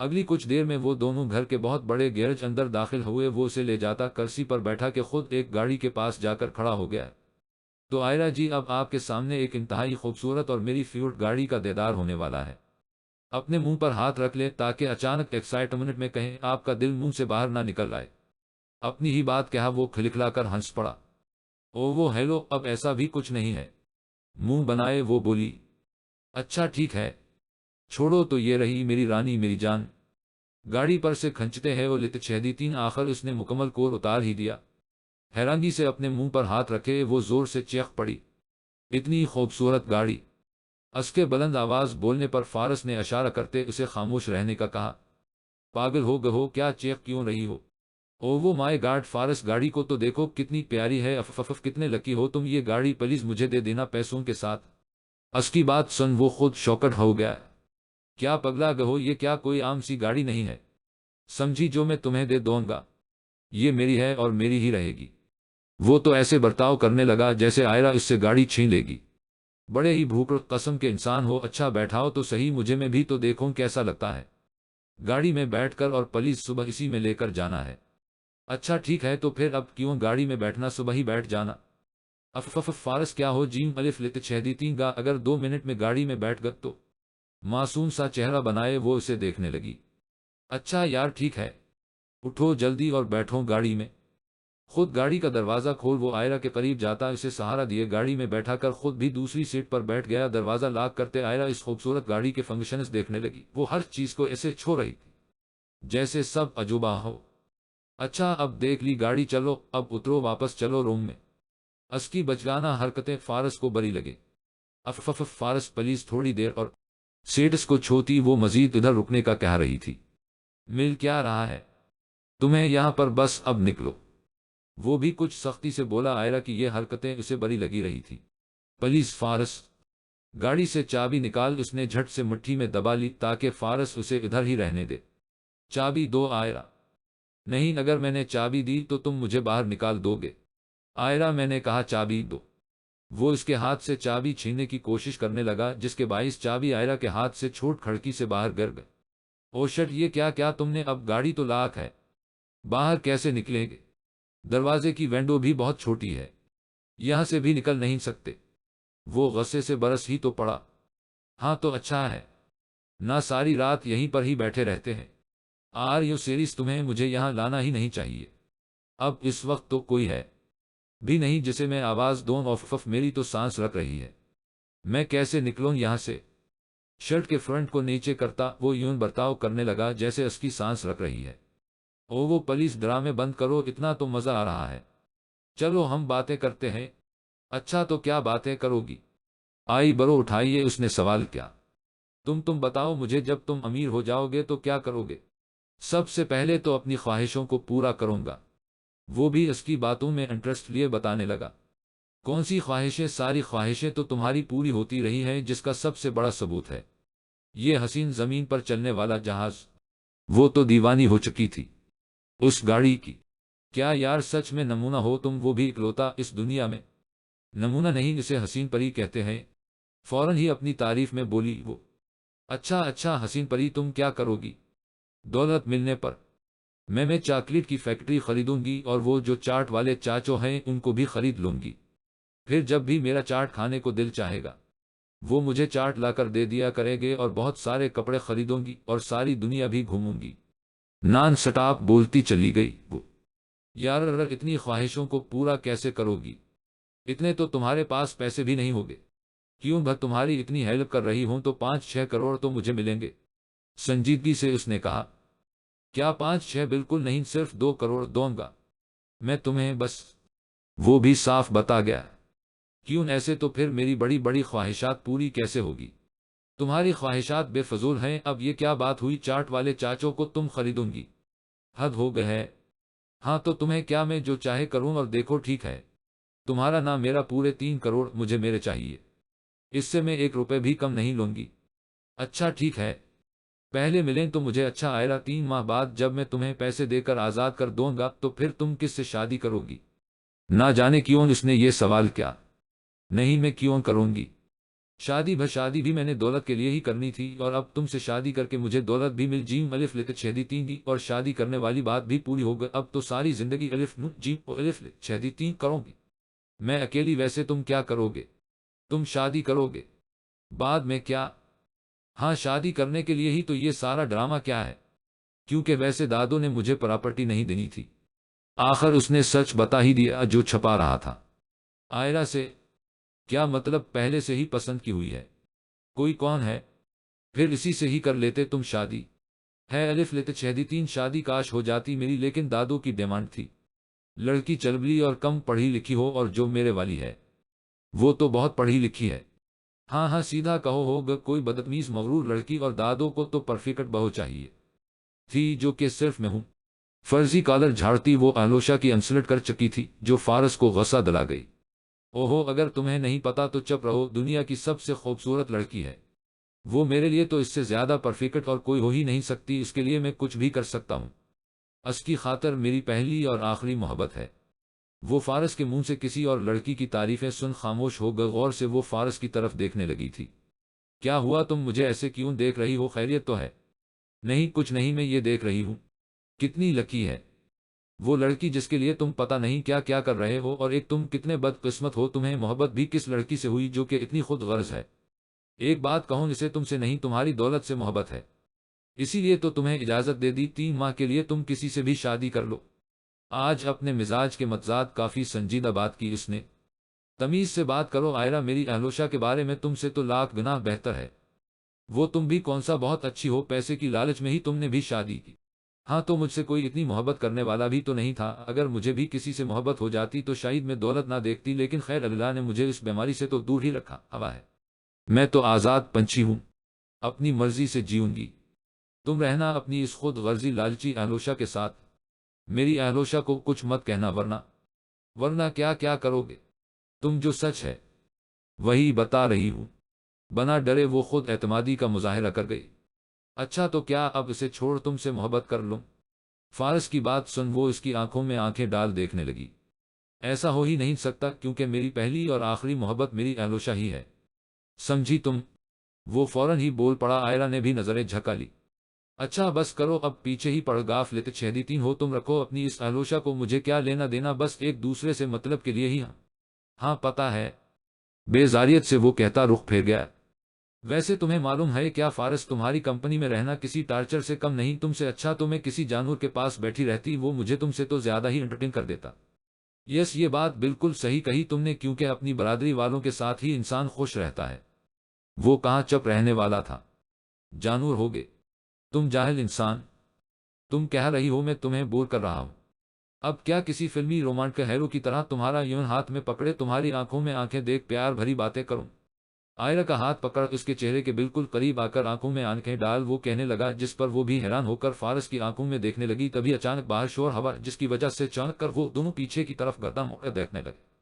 अगली कुछ देर में वो दोनों घर के बहुत बड़े गैरेज अंदर दाखिल हुए। वो उसे ले जाता कर्सी पर बैठा के खुद एक गाड़ी के पास जाकर खड़ा हो गया। तो आयरा जी, अब आपके सामने एक इंतहाई खूबसूरत और मेरी फेवरेट गाड़ी का दीदार होने वाला है। अपने मुंह पर हाथ रख ले ताकि अचानक एक्साइटमेंट में कहीं आपका दिल मुंह से बाहर ना निकल आए। अपनी ही बात कहा वो खिलखिलाकर हंस पड़ा। ओ वो हेलो, अब ऐसा भी कुछ नहीं है। मुंह बनाए वो बोली। अच्छा ठीक है, छोड़ो तो, ये रही मेरी रानी मेरी जान। गाड़ी पर से खंचते हैं वो लित छेदी तीन। आखिर उसने मुकम्मल कोर उतार ही दिया। हैरानगी से अपने मुंह पर हाथ रखे वो जोर से चीख पड़ी। इतनी खूबसूरत गाड़ी। उसके बुलंद आवाज बोलने पर फारस ने इशारा करते उसे खामोश रहने का कहा। पागल हो गए हो क्या, चीख क्यों रही हो? ओ वो माय गॉड फारस, गाड़ी को तो देखो कितनी प्यारी है। अफ कितने लकी हो तुम, ये गाड़ी प्लीज मुझे दे देना पैसों के साथ। उसकी बात सुन वो खुद शॉकड हो गया। क्या पगला गए हो, ये क्या कोई आम सी गाड़ी नहीं है समझी जो मैं तुम्हें दे दूंगा। ये मेरी है और मेरी ही रहेगी। वो तो ऐसे बर्ताव करने लगा जैसे आयरा इससे गाड़ी छीन लेगी। बड़े ही भूख कसम के इंसान हो। अच्छा बैठाओ तो सही, मुझे में भी तो देखो कैसा लगता है गाड़ी में बैठकर, और प्लीज सुबह इसी में लेकर जाना है। अच्छा ठीक है, तो फिर अब क्यों गाड़ी में बैठना, सुबह ही बैठ जाना। अफ फारस क्या हो जीम अलिफ लित छेदी तीन गा, अगर 2 मिनट में गाड़ी में बैठ गए तो। मासूम सा चेहरा बनाए वो उसे देखने लगी। अच्छा यार ठीक है, उठो जल्दी और बैठो गाड़ी में। खुद गाड़ी का दरवाजा खोल वो आयरा के करीब जाता उसे सहारा दिए गाड़ी में बैठाकर खुद भी दूसरी सीट पर बैठ गया। दरवाजा लॉक करते आयरा इस खूबसूरत गाड़ी के फंक्शंस देखने लगी। वो हर चीज को ऐसे छो रही थी जैसे सब अजूबा हो। अच्छा अब देख ली गाड़ी, चलो अब उतरो वापस चलो रूम में। असकी बचगाना हरकतें फारस को बरी लगे। अफ फारस प्लीज थोड़ी देर और। सेट्स को छोती वो मजीद इधर रुकने का कह रही थी। मिल क्या रहा है तुम्हें यहाँ पर, बस अब निकलो। वो भी कुछ सख्ती से बोला। आयरा की ये हरकतें उसे बरी लगी रही थी। प्लीज फारस, गाड़ी से चाबी निकाल। उसने झट से मुट्ठी में दबा ली ताकि फारस उसे इधर ही रहने दे। चाबी दो आयरा। नहीं, अगर मैंने चाबी दी तो तुम मुझे बाहर निकाल दोगे। आयरा मैंने कहा चाबी दो। वो इसके हाथ से चाबी छीनने की कोशिश करने लगा जिसके बाइस चाबी आयरा के हाथ से छूट खिड़की से बाहर गिर गई। ओ शिट, ये क्या क्या तुमने, अब गाड़ी तो लॉक है, बाहर कैसे निकलेंगे? दरवाजे की विंडो भी बहुत छोटी है, यहां से भी निकल नहीं सकते। वो गुस्से से बरस ही तो पड़ा। हाँ तो अच्छा है ना, सारी रात यहीं पर ही बैठे रहते हैं। आर यू सीरीज, तुम्हें मुझे यहां लाना ही नहीं चाहिए। अब इस वक्त तो कोई है भी नहीं जिसे मैं आवाज दूं। ऑफ मेरी तो सांस रख रही है, मैं कैसे निकलूं यहां से? शर्ट के फ्रंट को नीचे करता वो यूं बर्ताव करने लगा जैसे उसकी सांस रख रही है। ओ वो प्लीज ड्रामे बंद करो, इतना तो मजा आ रहा है। चलो हम बातें करते हैं। अच्छा तो क्या बातें करोगी? आई बरो उठाइए, उसने सवाल किया। तुम बताओ मुझे, जब तुम अमीर हो जाओगे तो क्या करोगे? सबसे पहले तो अपनी ख्वाहिशों को पूरा करूंगा। वो भी उसकी बातों में इंटरेस्ट लिए बताने लगा। कौन सी ख्वाहिशें? सारी ख्वाहिशें तो तुम्हारी पूरी होती रही हैं, जिसका सबसे बड़ा सबूत है ये हसीन जमीन पर चलने वाला जहाज। वो तो दीवानी हो चुकी थी उस गाड़ी की। क्या यार सच में नमूना हो तुम, वो भी इकलौता इस दुनिया में। नमूना नहीं, इसे हसीन परी कहते हैं, फौरन ही अपनी तारीफ में बोली वो। अच्छा अच्छा हसीन परी, तुम क्या करोगी दौलत मिलने पर? मैं चॉकलेट की फैक्ट्री खरीदूंगी और वो जो चाट वाले चाचो हैं उनको भी खरीद लूंगी। फिर जब भी मेरा चाट खाने को दिल चाहेगा वो मुझे चाट लाकर दे दिया करेंगे, और बहुत सारे कपड़े खरीदूंगी और सारी दुनिया भी घूमूंगी। नॉन स्टॉप बोलती चली गई वो। यार अगर इतनी ख्वाहिशों को पूरा कैसे करोगी? इतने तो तुम्हारे पास पैसे भी नहीं होंगे। क्यों भर तुम्हारी इतनी हेल्प कर रही हूं तो 5-6 करोड़ तो मुझे मिलेंगे, संजीदगी से उसने कहा। क्या 5-6? बिल्कुल नहीं, सिर्फ 2 करोड़ दूंगा मैं तुम्हें बस। वो भी साफ बता गया। क्यों ऐसे तो फिर मेरी बड़ी बड़ी ख्वाहिशात पूरी कैसे होगी? तुम्हारी ख्वाहिशात बेफजूल हैं। अब ये क्या बात हुई, चाट वाले चाचों को तुम खरीदूंगी? हद हो गए है। हाँ तो तुम्हें क्या, मैं जो चाहे करूं, और देखो ठीक है तुम्हारा ना मेरा, पूरे 3 करोड़ मुझे मेरे चाहिए। इससे मैं 1 रुपए भी कम नहीं लूंगी। अच्छा ठीक है, पहले मिलें तो मुझे अच्छा आएगा। 3 माह बाद जब मैं तुम्हें पैसे देकर आजाद कर दूंगा तो फिर तुम किससे शादी करोगी? ना जाने क्यों उसने ये सवाल किया। नहीं मैं क्यों करूंगी, शादी भी मैंने दौलत के लिए ही करनी थी, और अब तुमसे शादी करके मुझे दौलत भी मिल जीम अलिफ लित छेदी तीन की, और शादी करने वाली बात भी पूरी हो गई। अब तो सारी जिंदगी अलिफ नून जीम और अलिफ लित छेदी तीन करोगी। मैं अकेली, वैसे तुम क्या करोगे? तुम शादी करोगे? बाद में क्या? हाँ, शादी करने के लिए ही तो ये सारा ड्रामा क्या है? क्योंकि वैसे दादो ने मुझे प्रॉपर्टी नहीं देनी थी। आखिर उसने सच बता ही दिया जो छपा रहा था। आयरा से? क्या मतलब, पहले से ही पसंद की हुई है? कोई कौन है? फिर इसी से ही कर लेते तुम शादी। है अलिफ लेते छेदी तीन, शादी काश हो जाती मेरी, लेकिन दादो की डिमांड थी लड़की चलबली और कम पढ़ी लिखी हो, और जो मेरे वाली है वो तो बहुत पढ़ी लिखी है। हाँ हाँ, सीधा कहो होगा कोई बदतमीज मगरूर लड़की, और दादो को तो परफेक्ट बहू चाहिए थी, जो कि सिर्फ मैं हूं। फर्जी कॉलर झाड़ती वो आलोशा की इंसल्ट कर चुकी थी, जो फारस को गुस्सा दिला गई। ओहो, अगर तुम्हें नहीं पता तो चुप रहो, दुनिया की सबसे खूबसूरत लड़की है वो। मेरे लिए तो इससे ज्यादा परफेक्ट और कोई हो ही नहीं सकती। इसके लिए मैं कुछ भी कर सकता हूँ। उसकी खातर मेरी पहली और आखिरी मोहब्बत है। वो फारस के मुंह से किसी और लड़की की तारीफें सुन खामोश हो गई। गौर से वो फारस की तरफ देखने लगी थी। क्या हुआ, तुम मुझे ऐसे क्यों देख रही हो? खैरियत तो है? नहीं, कुछ नहीं, मैं ये देख रही हूँ कितनी लकी है वो लड़की जिसके लिए तुम पता नहीं क्या क्या कर रहे हो, और एक तुम कितने बदकिस्मत हो, तुम्हें मोहब्बत भी किस लड़की से हुई जो कि इतनी खुद गर्ज है। एक बात कहूं, इसे तुमसे नहीं तुम्हारी दौलत से मोहब्बत है, इसीलिए तो तुम्हें इजाजत दे दी 3 माह के लिए तुम किसी से भी शादी कर लो। आज अपने मिजाज के मतजाद काफी संजीदा बात की इसने। तमीज से बात करो आयरा, मेरी अहलोशा के बारे में तुमसे तो लाख गुना बेहतर है वो। तुम भी कौन सा बहुत अच्छी हो, पैसे की लालच में ही तुमने भी शादी की। हाँ, तो मुझसे कोई इतनी मोहब्बत करने वाला भी तो नहीं था। अगर मुझे भी किसी से मोहब्बत हो जाती तो शायद मैं दौलत ना देखती, लेकिन खैर अल्लाह ने मुझे इस बीमारी से तो दूर ही रखा हवा है। मैं तो आज़ाद पंछी हूँ, अपनी मर्जी से जीऊंगी। तुम रहना अपनी इस खुद गर्जी लालची अहलोशा के साथ। मेरी अहलोशा को कुछ मत कहना, वरना वरना क्या क्या करोगे तुम? जो सच है वही बता रही हूँ। बना डरे वो खुद एतमादी का मुजाहिरा कर गई। अच्छा, तो क्या अब इसे छोड़ तुमसे मोहब्बत कर लूं? फारस की बात सुन वो इसकी आंखों में आंखें डाल देखने लगी। ऐसा हो ही नहीं सकता, क्योंकि मेरी पहली और आखिरी मोहब्बत मेरी अहलोशा ही है, समझी तुम? वो फौरन ही बोल पड़ा। आयरा ने भी नजरें झका ली। अच्छा बस करो, अब पीछे ही पड़ गाफ लेते छेदी हो तुम। रखो अपनी इस अहलोशा को, मुझे क्या लेना देना, बस एक दूसरे से मतलब के लिए ही। हाँ हाँ पता है, बेजारियत से वो कहता रुख फेर गया। वैसे तुम्हें मालूम है क्या फारस, तुम्हारी कंपनी में रहना किसी टार्चर से कम नहीं। तुमसे अच्छा तो मैं किसी जानवर के पास बैठी रहती, वो मुझे तुमसे तो ज्यादा ही एंटरटेन कर देता। यस, ये बात बिल्कुल सही कही तुमने, क्योंकि अपनी बरादरी वालों के साथ ही इंसान खुश रहता है। वो कहाँ चुप रहने वाला था, जानवर हो गए तुम, जाहिल इंसान। तुम कह रही हो मैं तुम्हें बोर कर रहा हूं? अब क्या किसी फिल्मी रोमांटिक हीरो की तरह तुम्हारा यूं हाथ में पकड़े, तुम्हारी आंखों में आंखें देख प्यार भरी बातें करूं? आयरा का हाथ पकड़ उसके चेहरे के बिल्कुल करीब आकर आंखों में आंखें डाल वो कहने लगा, जिस पर वो भी हैरान होकर फारस की आंखों में देखने लगी। तभी अचानक बाहर शोर हवा, जिसकी वजह से अचानक कर वो दोनों पीछे की तरफ गर्दन मोड़कर देखने लगे।